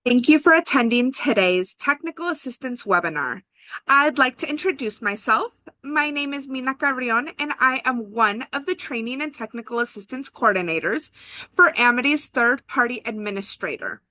Thank you for attending today's Technical Assistance webinar. I'd like to introduce myself. My name is Mina Carrion, and I am one of the Training and Technical Assistance Coordinators for Amity's third-party administrator.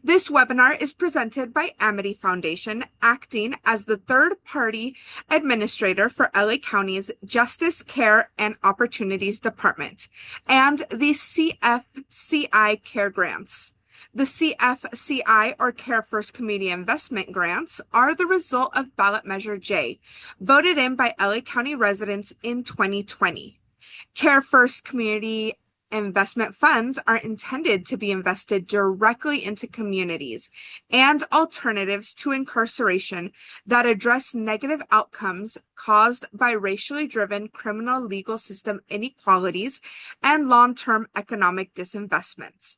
This webinar is presented by Amity Foundation, acting as the third-party administrator for LA County's Justice, Care, and Opportunities Department, and the CFCI Care Grants. The CFCI, or Care First Community Investment Grants, are the result of Ballot Measure J, voted in by LA County residents in 2020. Care First Community Investment funds are intended to be invested directly into communities and alternatives to incarceration that address negative outcomes caused by racially driven criminal legal system inequalities and long-term economic disinvestment.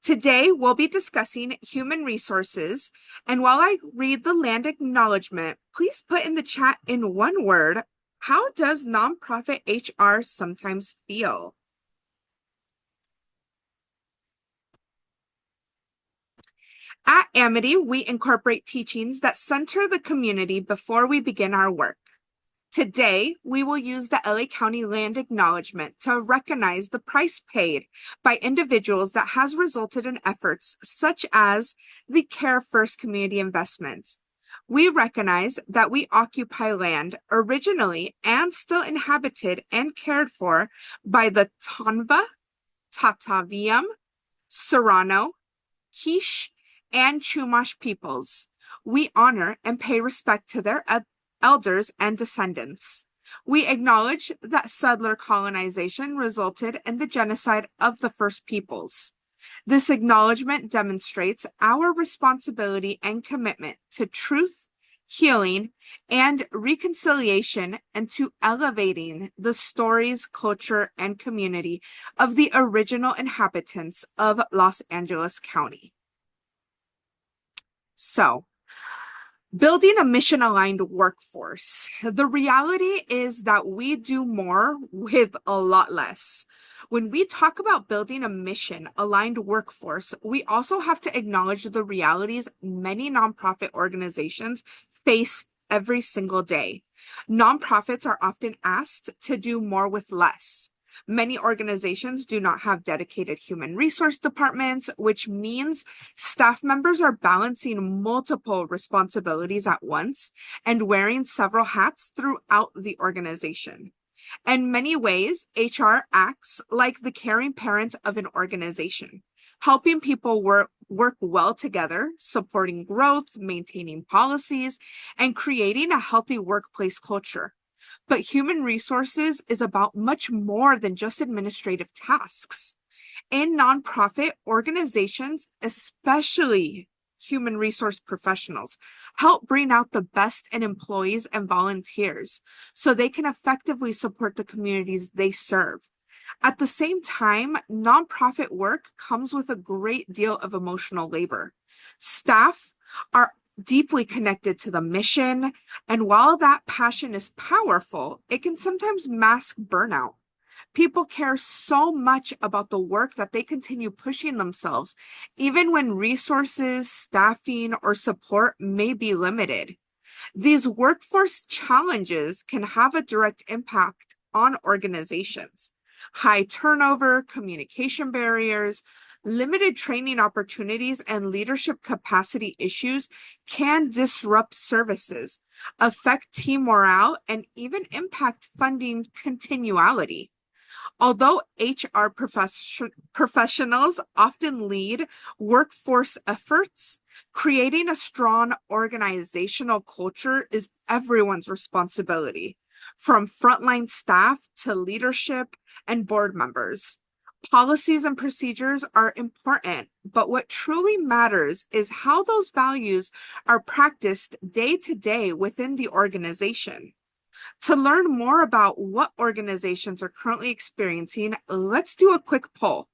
Today, we'll be discussing human resources, and while I read the land acknowledgement, please put in the chat in one word, how does nonprofit HR sometimes feel? At Amity, we incorporate teachings that center the community before we begin our work. Today, we will use the LA County Land Acknowledgement to recognize the price paid by individuals that has resulted in efforts such as the Care First Community Investments. We recognize that we occupy land originally and still inhabited and cared for by the Tonva, Tataviam, Serrano, Quiche, and Chumash peoples. We honor and pay respect to their elders and descendants. We acknowledge that settler colonization resulted in the genocide of the First Peoples. This acknowledgement demonstrates our responsibility and commitment to truth, healing, and reconciliation, and to elevating the stories, culture, and community of the original inhabitants of Los Angeles County. So, building a mission-aligned workforce. The reality is that we do more with a lot less. When we talk about building a mission-aligned workforce, we also have to acknowledge the realities many nonprofit organizations face every single day. Nonprofits are often asked to do more with less. Many organizations do not have dedicated human resource departments, which means staff members are balancing multiple responsibilities at once and wearing several hats throughout the organization. In many ways, HR acts like the caring parent of an organization, helping people work well together, supporting growth, maintaining policies, and creating a healthy workplace culture. But human resources is about much more than just administrative tasks. In nonprofit organizations, especially human resource professionals, help bring out the best in employees and volunteers so they can effectively support the communities they serve. At the same time, nonprofit work comes with a great deal of emotional labor. Staff are deeply connected to the mission, and while that passion is powerful, it can sometimes mask burnout. People care so much about the work that they continue pushing themselves, even when resources, staffing, or support may be limited. These workforce challenges can have a direct impact on organizations. High turnover, communication barriers, limited training opportunities, and leadership capacity issues can disrupt services, affect team morale, and even impact funding continuality. Although HR professionals often lead workforce efforts, creating a strong organizational culture is everyone's responsibility, from frontline staff to leadership and board members. Policies and procedures are important, but what truly matters is how those values are practiced day to day within the organization. To learn more about what organizations are currently experiencing, let's do a quick poll.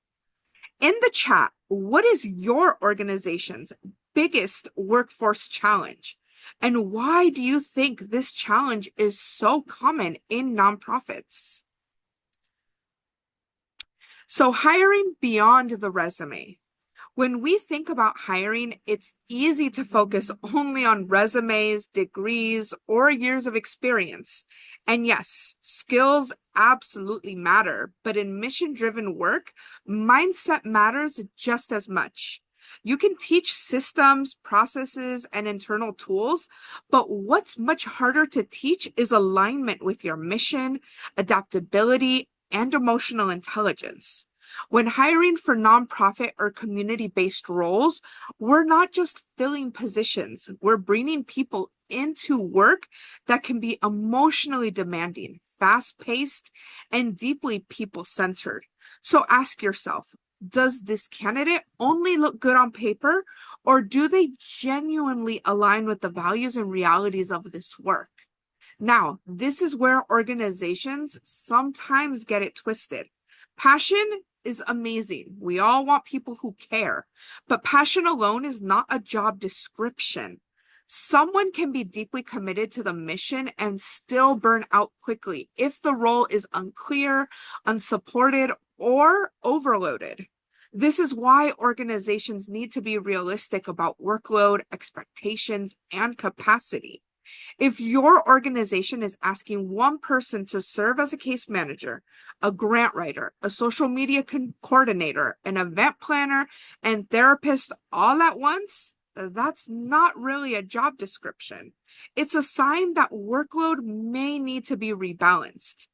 In the chat, what is your organization's biggest workforce challenge? And why do you think this challenge is so common in nonprofits? So, hiring beyond the resume. When we think about hiring, it's easy to focus only on resumes, degrees, or years of experience. And yes, skills absolutely matter, but in mission-driven work, mindset matters just as much. You can teach systems, processes, and internal tools, but what's much harder to teach is alignment with your mission, adaptability, and emotional intelligence. When hiring for nonprofit or community-based roles, we're not just filling positions, we're bringing people into work that can be emotionally demanding, fast-paced, and deeply people-centered. So ask yourself, does this candidate only look good on paper, or do they genuinely align with the values and realities of this work? Now, this is where organizations sometimes get it twisted. Passion is amazing. We all want people who care, but passion alone is not a job description. Someone can be deeply committed to the mission and still burn out quickly if the role is unclear, unsupported, or overloaded. This is why organizations need to be realistic about workload, expectations, and capacity. If your organization is asking one person to serve as a case manager, a grant writer, a social media coordinator, an event planner, and therapist all at once, that's not really a job description. It's a sign that workload may need to be rebalanced.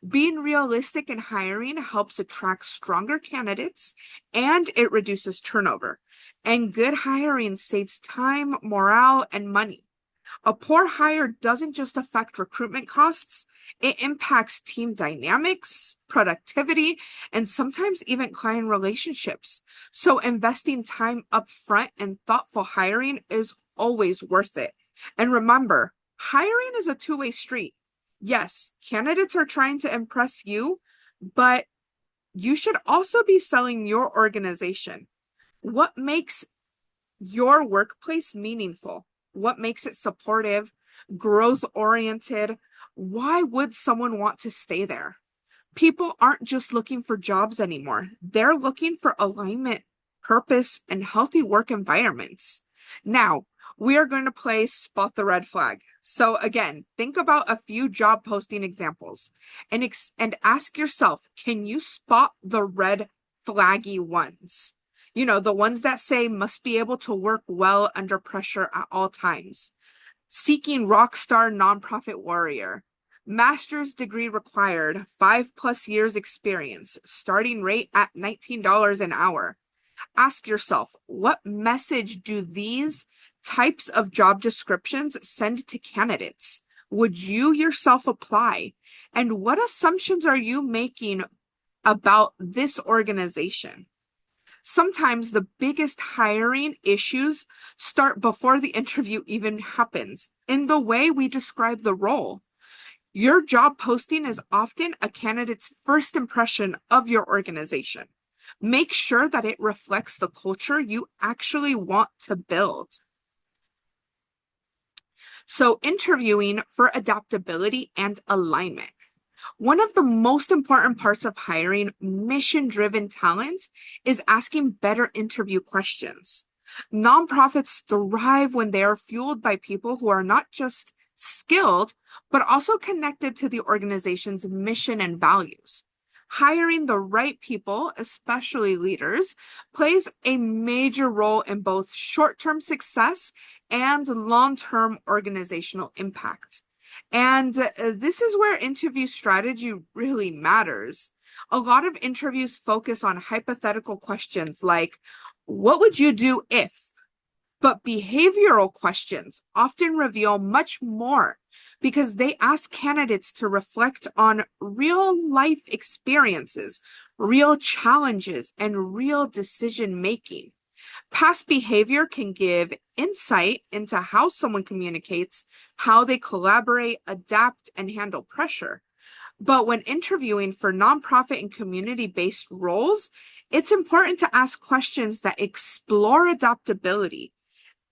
Being realistic in hiring helps attract stronger candidates and it reduces turnover. And good hiring saves time, morale, and money. A poor hire doesn't just affect recruitment costs, it impacts team dynamics, productivity, and sometimes even client relationships. So investing time up front and thoughtful hiring is always worth it. And remember, hiring is a two-way street. Yes, candidates are trying to impress you, but you should also be selling your organization. What makes your workplace meaningful? What makes it supportive, growth oriented? Why would someone want to stay there? People aren't just looking for jobs anymore. They're looking for alignment, purpose, and healthy work environments. Now, we are going to play Spot the Red Flag. So again, think about a few job posting examples and ask yourself, can you spot the red flaggy ones? You know, the ones that say must be able to work well under pressure at all times. Seeking rockstar nonprofit warrior. Master's degree required, 5+ years experience, starting rate at $19 an hour. Ask yourself, what message do these types of job descriptions send to candidates? Would you yourself apply? And what assumptions are you making about this organization? Sometimes the biggest hiring issues start before the interview even happens, in the way we describe the role. Your job posting is often a candidate's first impression of your organization. Make sure that it reflects the culture you actually want to build. So, interviewing for adaptability and alignment. One of the most important parts of hiring mission-driven talent is asking better interview questions. Nonprofits thrive when they are fueled by people who are not just skilled, but also connected to the organization's mission and values. Hiring the right people, especially leaders, plays a major role in both short-term success and long-term organizational impact. And this is where interview strategy really matters. A lot of interviews focus on hypothetical questions like, what would you do if? But behavioral questions often reveal much more because they ask candidates to reflect on real life experiences, real challenges, and real decision making. Past behavior can give insight into how someone communicates, how they collaborate, adapt, and handle pressure. But when interviewing for nonprofit and community-based roles, it's important to ask questions that explore adaptability,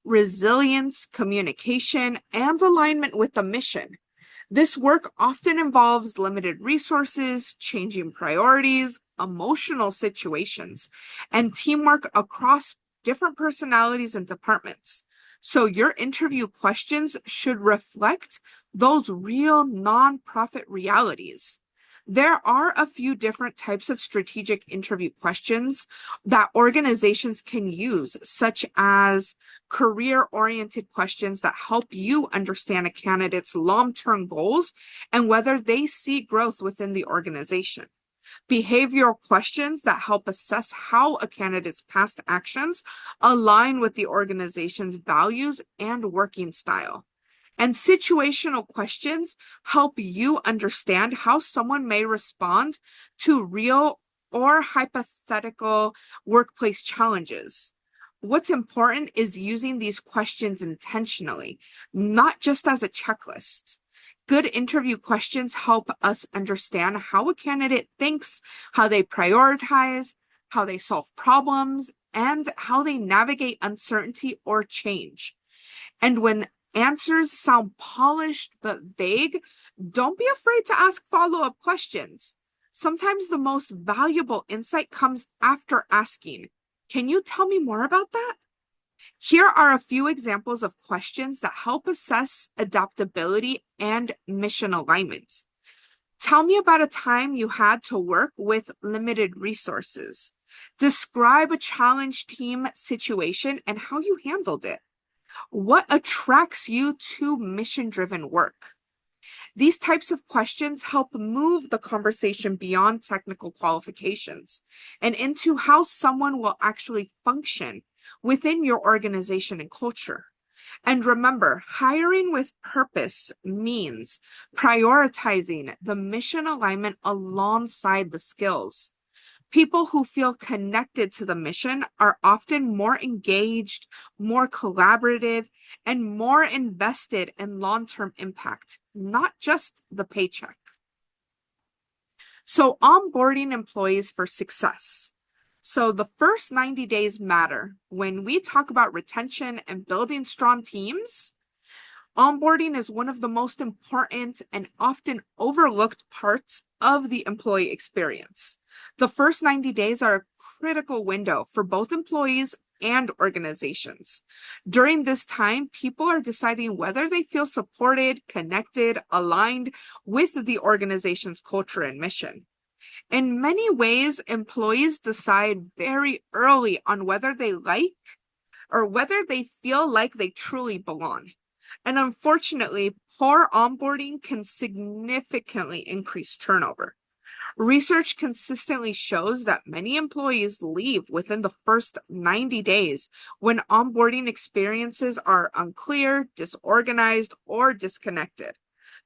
resilience, communication, and alignment with the mission. This work often involves limited resources, changing priorities, emotional situations, and teamwork across different personalities and departments. So your interview questions should reflect those real nonprofit realities. There are a few different types of strategic interview questions that organizations can use, such as career-oriented questions that help you understand a candidate's long-term goals and whether they see growth within the organization. Behavioral questions that help assess how a candidate's past actions align with the organization's values and working style. And situational questions help you understand how someone may respond to real or hypothetical workplace challenges. What's important is using these questions intentionally, not just as a checklist. Good interview questions help us understand how a candidate thinks, how they prioritize, how they solve problems, and how they navigate uncertainty or change. And when answers sound polished but vague, don't be afraid to ask follow-up questions. Sometimes the most valuable insight comes after asking, "Can you tell me more about that?" Here are a few examples of questions that help assess adaptability and mission alignment. Tell me about a time you had to work with limited resources. Describe a challenge team situation and how you handled it. What attracts you to mission-driven work? These types of questions help move the conversation beyond technical qualifications and into how someone will actually function within your organization and culture. And remember, hiring with purpose means prioritizing the mission alignment alongside the skills. People who feel connected to the mission are often more engaged, more collaborative, and more invested in long-term impact, not just the paycheck. So onboarding employees for success. So the first 90 days matter. When we talk about retention and building strong teams, onboarding is one of the most important and often overlooked parts of the employee experience. The first 90 days are a critical window for both employees and organizations. During this time, people are deciding whether they feel supported, connected, aligned with the organization's culture and mission. In many ways, employees decide very early on whether they like or whether they feel like they truly belong. And unfortunately, poor onboarding can significantly increase turnover. Research consistently shows that many employees leave within the first 90 days when onboarding experiences are unclear, disorganized, or disconnected.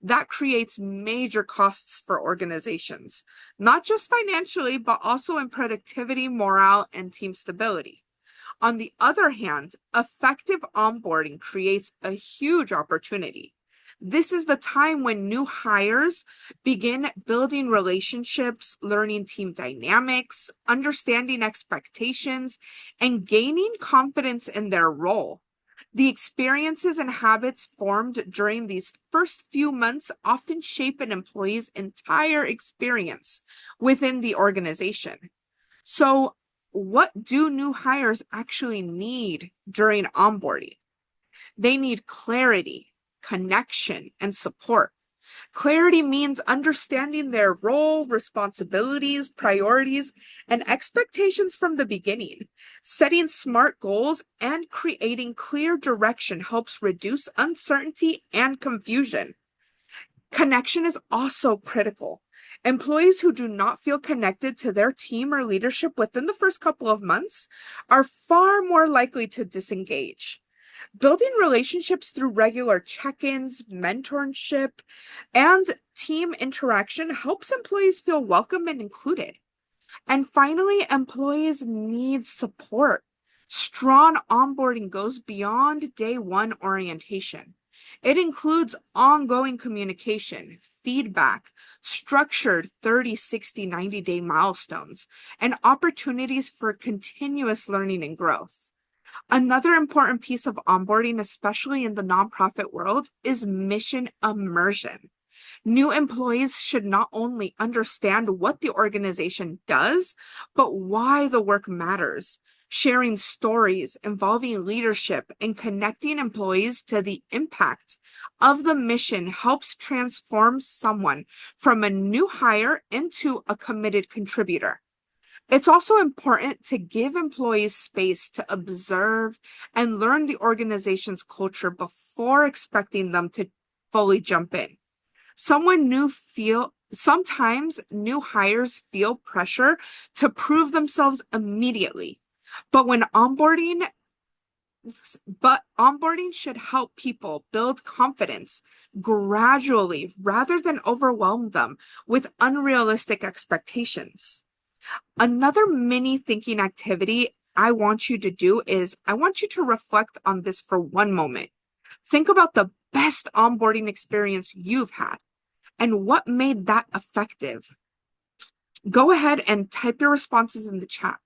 That creates major costs for organizations, not just financially, but also in productivity, morale, and team stability. On the other hand, effective onboarding creates a huge opportunity. This is the time when new hires begin building relationships, learning team dynamics, understanding expectations, and gaining confidence in their role. The experiences and habits formed during these first few months often shape an employee's entire experience within the organization. So, what do new hires actually need during onboarding? They need clarity, connection, and support. Clarity means understanding their role, responsibilities, priorities, and expectations from the beginning. Setting smart goals and creating clear direction helps reduce uncertainty and confusion. Connection is also critical. Employees who do not feel connected to their team or leadership within the first couple of months are far more likely to disengage. Building relationships through regular check-ins, mentorship, and team interaction helps employees feel welcome and included. And finally, employees need support. Strong onboarding goes beyond day one orientation. It includes ongoing communication, feedback, structured 30, 60, 90-day milestones, and opportunities for continuous learning and growth. Another important piece of onboarding, especially in the nonprofit world, is mission immersion. New employees should not only understand what the organization does, but why the work matters. Sharing stories involving leadership and connecting employees to the impact of the mission helps transform someone from a new hire into a committed contributor. It's also important to give employees space to observe and learn the organization's culture before expecting them to fully jump in. Sometimes new hires feel pressure to prove themselves immediately. But onboarding should help people build confidence gradually rather than overwhelm them with unrealistic expectations. Another mini thinking activity I want you to do is I want you to reflect on this for one moment. Think about the best onboarding experience you've had and what made that effective. Go ahead and type your responses in the chat.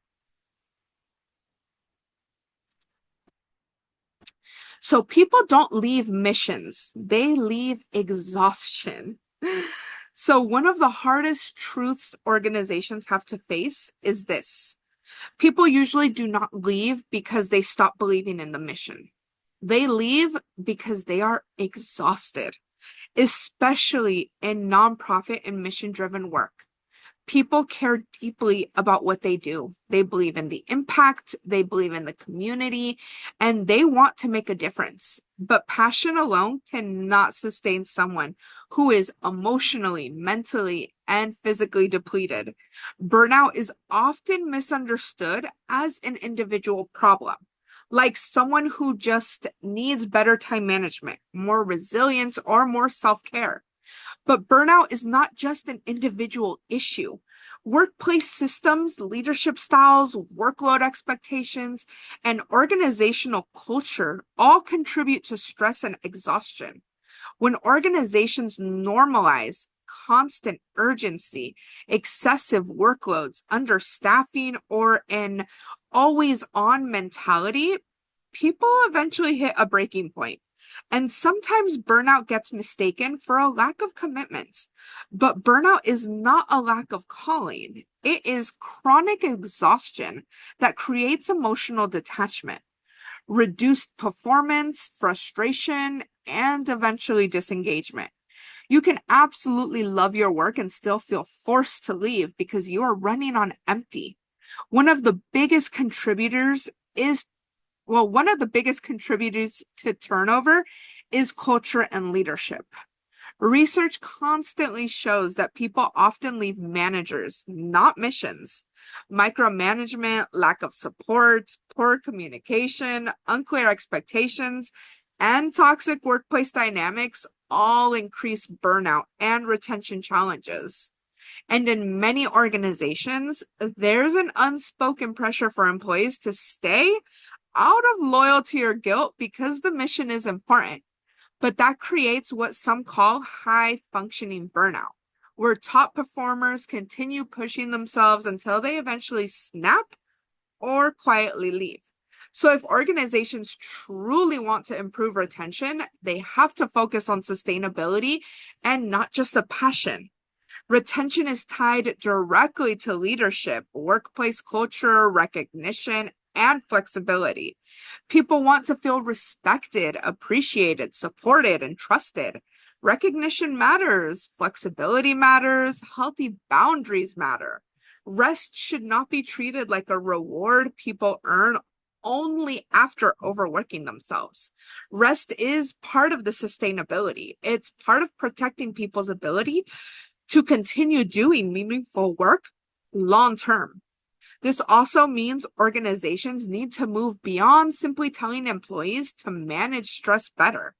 So people don't leave missions, they leave exhaustion. So one of the hardest truths organizations have to face is this. People usually do not leave because they stop believing in the mission. They leave because they are exhausted, especially in nonprofit and mission-driven work. People care deeply about what they do. They believe in the impact, they believe in the community, and they want to make a difference. But passion alone cannot sustain someone who is emotionally, mentally, and physically depleted. Burnout is often misunderstood as an individual problem, like someone who just needs better time management, more resilience, or more self-care. But burnout is not just an individual issue. Workplace systems, leadership styles, workload expectations, and organizational culture all contribute to stress and exhaustion. When organizations normalize constant urgency, excessive workloads, understaffing, or an always on mentality, people eventually hit a breaking point. And sometimes burnout gets mistaken for a lack of commitment. But burnout is not a lack of calling. It is chronic exhaustion that creates emotional detachment, reduced performance, frustration, and eventually disengagement. You can absolutely love your work and still feel forced to leave because you are running on empty. One of the biggest contributors is one of the biggest contributors to turnover is culture and leadership. Research constantly shows that people often leave managers, not missions. Micromanagement, lack of support, poor communication, unclear expectations, and toxic workplace dynamics all increase burnout and retention challenges. And in many organizations, there's an unspoken pressure for employees to stay out of loyalty or guilt because the mission is important. But that creates what some call high functioning burnout, where top performers continue pushing themselves until they eventually snap or quietly leave. So if organizations truly want to improve retention, they have to focus on sustainability and not just a passion. Retention is tied directly to leadership, workplace culture, recognition, and flexibility. People want to feel respected, appreciated, supported, and trusted. Recognition matters, flexibility matters, healthy boundaries matter. Rest should not be treated like a reward people earn only after overworking themselves. Rest is part of the sustainability. It's part of protecting people's ability to continue doing meaningful work long term. This also means organizations need to move beyond simply telling employees to manage stress better.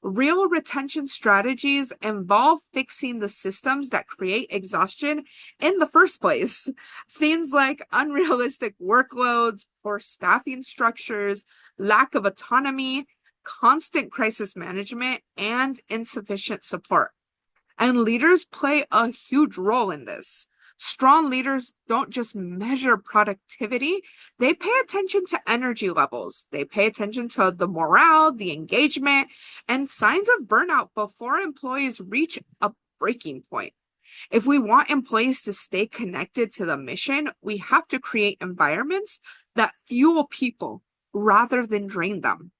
Real retention strategies involve fixing the systems that create exhaustion in the first place. Things like unrealistic workloads, poor staffing structures, lack of autonomy, constant crisis management, and insufficient support. And leaders play a huge role in this. Strong leaders don't just measure productivity, they pay attention to energy levels. They pay attention to the morale, the engagement, and signs of burnout before employees reach a breaking point. If we want employees to stay connected to the mission, we have to create environments that fuel people rather than drain them.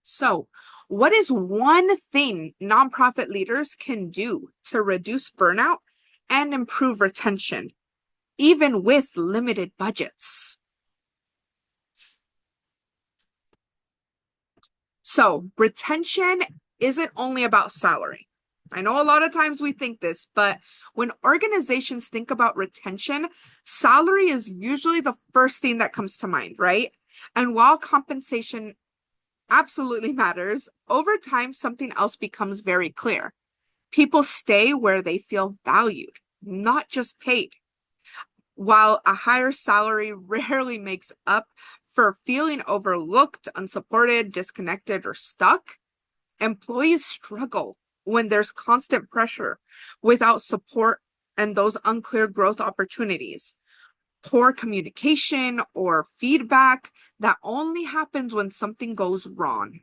So, what is one thing nonprofit leaders can do to reduce burnout and improve retention, even with limited budgets? So, retention isn't only about salary. I know a lot of times we think this, but when organizations think about retention, salary is usually the first thing that comes to mind, right? And while compensation absolutely matters, over time, something else becomes very clear. People stay where they feel valued, not just paid. While a higher salary rarely makes up for feeling overlooked, unsupported, disconnected, or stuck, employees struggle when there's constant pressure without support and those unclear growth opportunities. Poor communication or feedback that only happens when something goes wrong.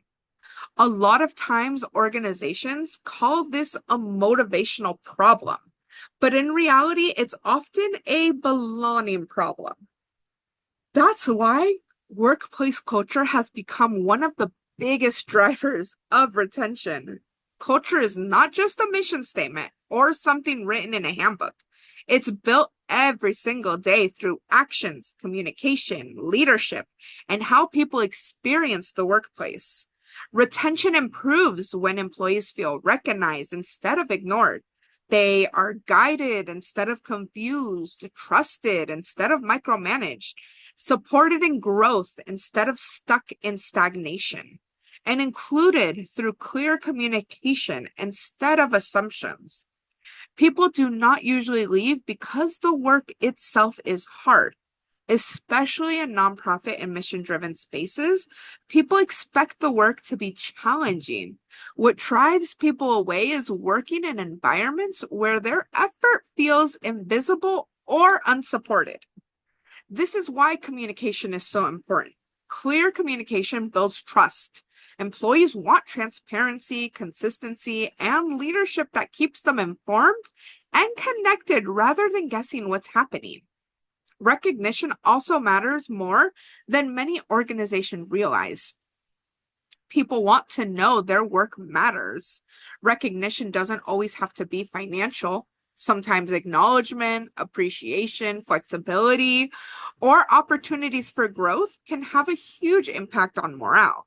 A lot of times, organizations call this a motivational problem, but in reality, it's often a belonging problem. That's why workplace culture has become one of the biggest drivers of retention. Culture is not just a mission statement or something written in a handbook. It's built every single day through actions, communication, leadership, and how people experience the workplace. Retention improves when employees feel recognized instead of ignored. They are guided instead of confused, trusted instead of micromanaged, supported in growth instead of stuck in stagnation, and included through clear communication instead of assumptions. People do not usually leave because the work itself is hard. Especially in nonprofit and mission-driven spaces, people expect the work to be challenging. What drives people away is working in environments where their effort feels invisible or unsupported. This is why communication is so important. Clear communication builds trust. Employees want transparency, consistency, and leadership that keeps them informed and connected rather than guessing what's happening. Recognition also matters more than many organizations realize. People want to know their work matters. Recognition doesn't always have to be financial. Sometimes acknowledgement, appreciation, flexibility, or opportunities for growth can have a huge impact on morale.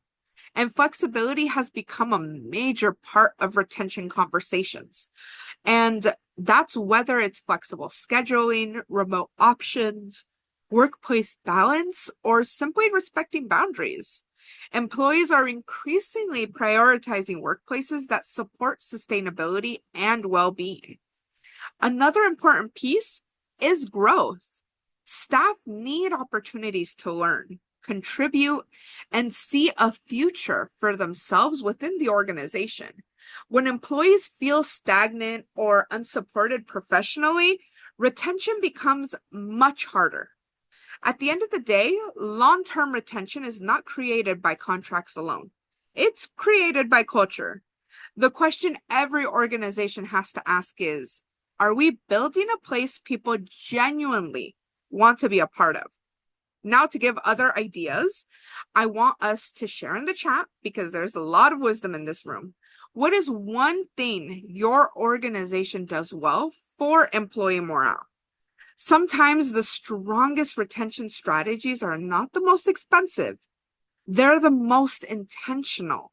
And flexibility has become a major part of retention conversations. And that's whether it's flexible scheduling, remote options, workplace balance, or simply respecting boundaries. Employees are increasingly prioritizing workplaces that support sustainability and well-being. Another important piece is growth. Staff need opportunities to learn, contribute, and see a future for themselves within the organization. When employees feel stagnant or unsupported professionally, retention becomes much harder. At the end of the day, long-term retention is not created by contracts alone. It's created by culture. The question every organization has to ask is, are we building a place people genuinely want to be a part of? Now, to give other ideas, I want us to share in the chat because there's a lot of wisdom in this room. What is one thing your organization does well for employee morale? Sometimes the strongest retention strategies are not the most expensive. They're the most intentional.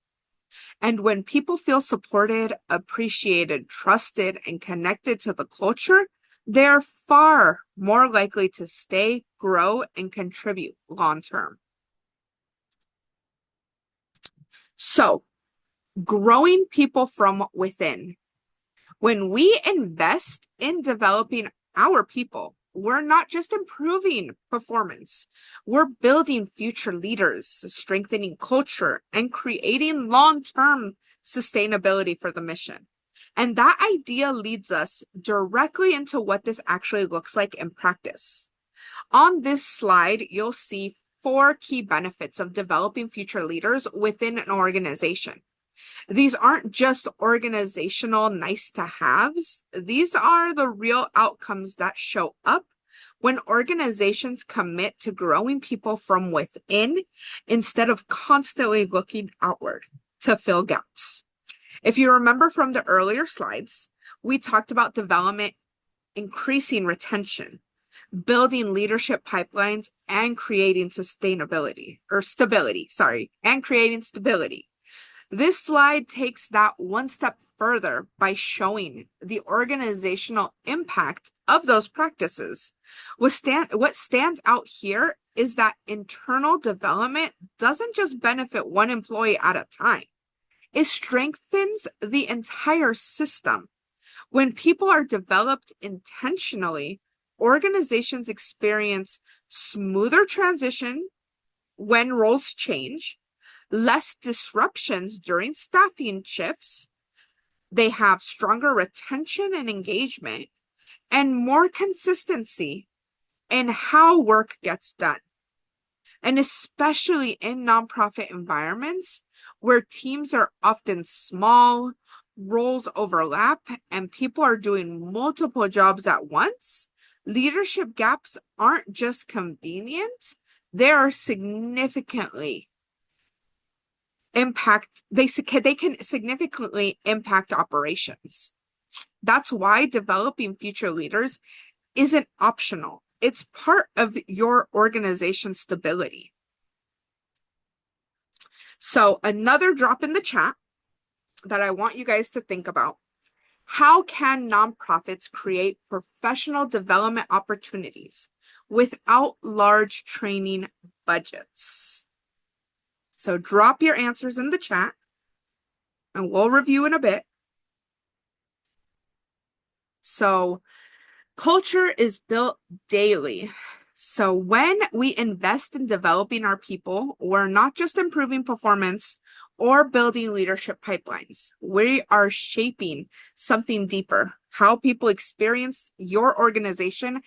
And when people feel supported, appreciated, trusted, and connected to the culture, they're far more likely to stay, grow, and contribute long term. So, growing people from within. When we invest in developing our people, we're not just improving performance, we're building future leaders, strengthening culture, and creating long-term sustainability for the mission. And that idea leads us directly into what this actually looks like in practice. On this slide, you'll see 4 key benefits of developing future leaders within an organization. These aren't just organizational nice to haves. These are the real outcomes that show up when organizations commit to growing people from within instead of constantly looking outward to fill gaps. If you remember from the earlier slides, we talked about development, increasing retention, building leadership pipelines, and creating stability. This slide takes that one step further by showing the organizational impact of those practices. What stands out here is that internal development doesn't just benefit one employee at a time. It strengthens the entire system. When people are developed intentionally, organizations experience smoother transition when roles change, less disruptions during staffing shifts. They have stronger retention and engagement, and more consistency in how work gets done. And especially in nonprofit environments where teams are often small, roles overlap, and people are doing multiple jobs at once, leadership gaps aren't just convenient, they are significantly they can significantly impact operations. That's why developing future leaders isn't optional. It's part of your organization's stability. So another drop in the chat that I want you guys to think about: how can nonprofits create professional development opportunities without large training budgets? So drop your answers in the chat and we'll review in a bit. So culture is built daily. So when we invest in developing our people, we're not just improving performance or building leadership pipelines. We are shaping something deeper, how people experience your organization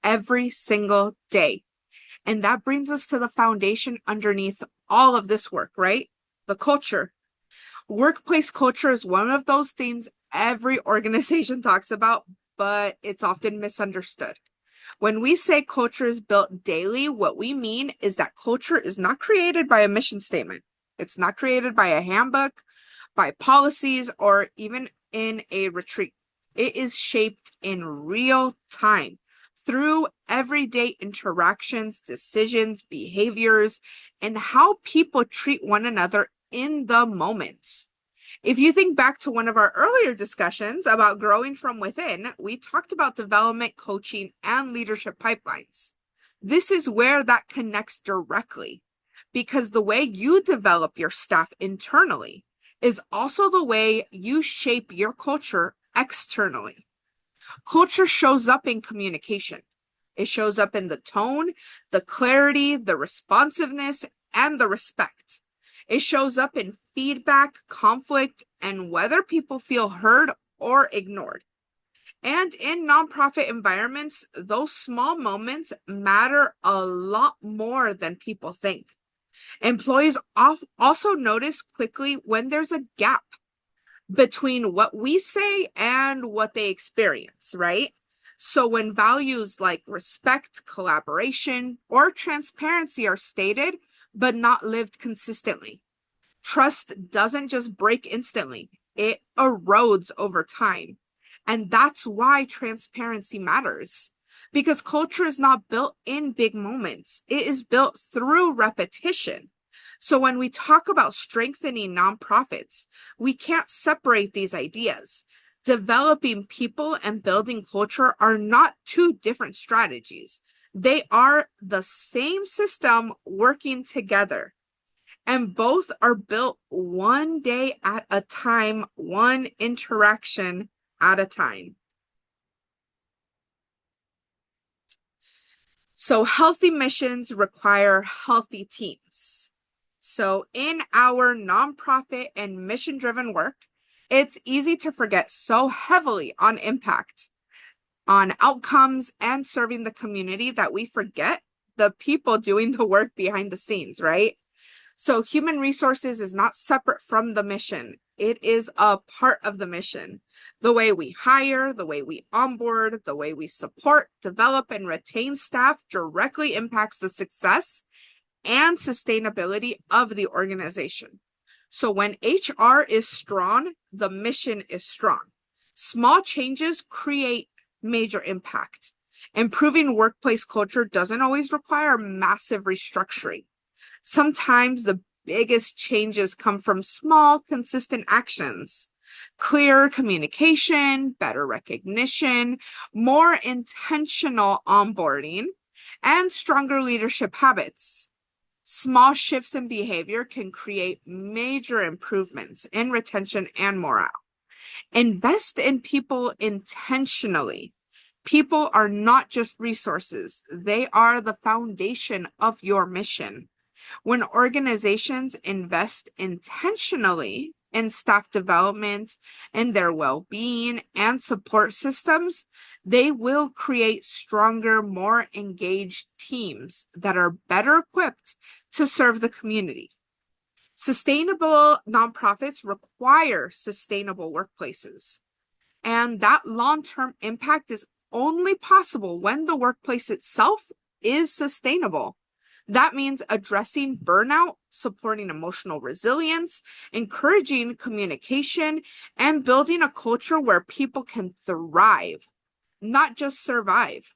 every single day. And that brings us to the foundation underneath all of this work, right? The culture. Workplace culture is one of those things every organization talks about, but it's often misunderstood. When we say culture is built daily, what we mean is that culture is not created by a mission statement. It's not created by a handbook, by policies, or even in a retreat. It is shaped in real time through everyday interactions, decisions, behaviors, and how people treat one another in the moment. If you think back to one of our earlier discussions about growing from within, we talked about development, coaching, and leadership pipelines. This is where that connects directly, because the way you develop your staff internally is also the way you shape your culture externally. Culture shows up in communication. It shows up in the tone, the clarity, the responsiveness, and the respect. It shows up in feedback, conflict, and whether people feel heard or ignored. And in nonprofit environments, those small moments matter a lot more than people think. Employees also notice quickly when there's a gap between what we say and what they experience, right? So when values like respect, collaboration, or transparency are stated, but not lived consistently, trust doesn't just break instantly, it erodes over time. And that's why transparency matters. Because culture is not built in big moments, it is built through repetition. So when we talk about strengthening nonprofits, we can't separate these ideas. Developing people and building culture are not two different strategies. They are the same system working together. And both are built one day at a time, one interaction at a time. So healthy missions require healthy teams. So in our nonprofit and mission-driven work, It's easy to forget so heavily on impact, on outcomes, and serving the community that we forget the people doing the work behind the scenes, right? So human resources is not separate from the mission. It is a part of the mission. The way we hire, the way we onboard, the way we support, develop, and retain staff directly impacts the success and sustainability of the organization. So when HR is strong, the mission is strong. Small changes create major impact. Improving workplace culture doesn't always require massive restructuring. Sometimes the biggest changes come from small, consistent actions. Clear communication, better recognition, more intentional onboarding, and stronger leadership habits. Small shifts in behavior can create major improvements in retention and morale. Invest in people intentionally. People are not just resources, they are the foundation of your mission. When organizations invest intentionally in staff development and their well-being and support systems, they will create stronger, more engaged teams that are better equipped to serve the community. Sustainable nonprofits require sustainable workplaces, and that long-term impact is only possible when the workplace itself is sustainable. That means addressing burnout, supporting emotional resilience, encouraging communication, and building a culture where people can thrive, not just survive.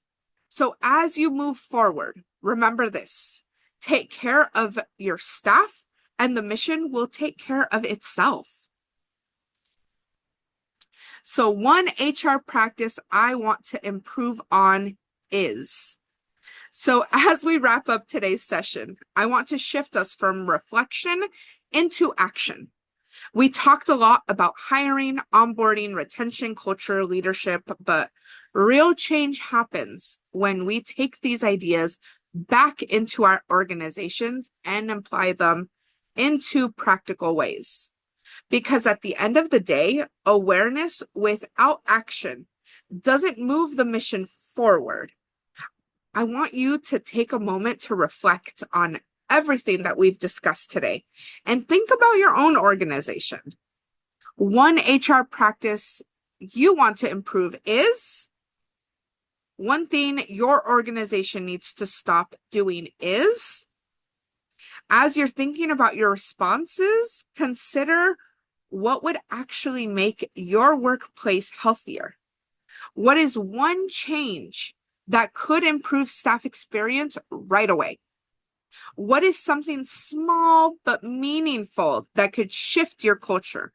So as you move forward, remember this: take care of your staff, and the mission will take care of itself. So one HR practice I want to improve on is, so as we wrap up today's session, I want to shift us from reflection into action. We talked a lot about hiring, onboarding, retention, culture, leadership, but real change happens when we take these ideas back into our organizations and apply them into practical ways. Because at the end of the day, awareness without action doesn't move the mission forward. I want you to take a moment to reflect on everything that we've discussed today and think about your own organization. One HR practice you want to improve is, one thing your organization needs to stop doing is, as you're thinking about your responses, consider what would actually make your workplace healthier. What is one change that could improve staff experience right away? What is something small but meaningful that could shift your culture?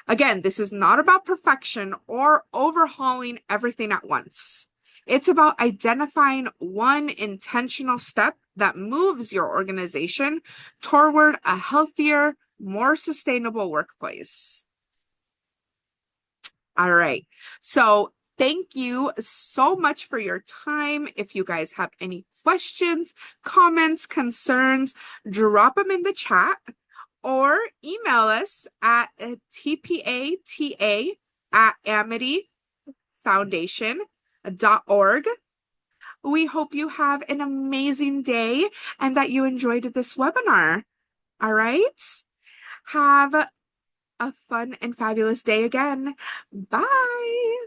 Again, this is not about perfection or overhauling everything at once. It's about identifying one intentional step that moves your organization toward a healthier, more sustainable workplace. All right. So thank you so much for your time. If you guys have any questions, comments, concerns, drop them in the chat or email us at tpata@amityfoundation.org. We hope you have an amazing day and that you enjoyed this webinar. All right. Have a fun and fabulous day again. Bye.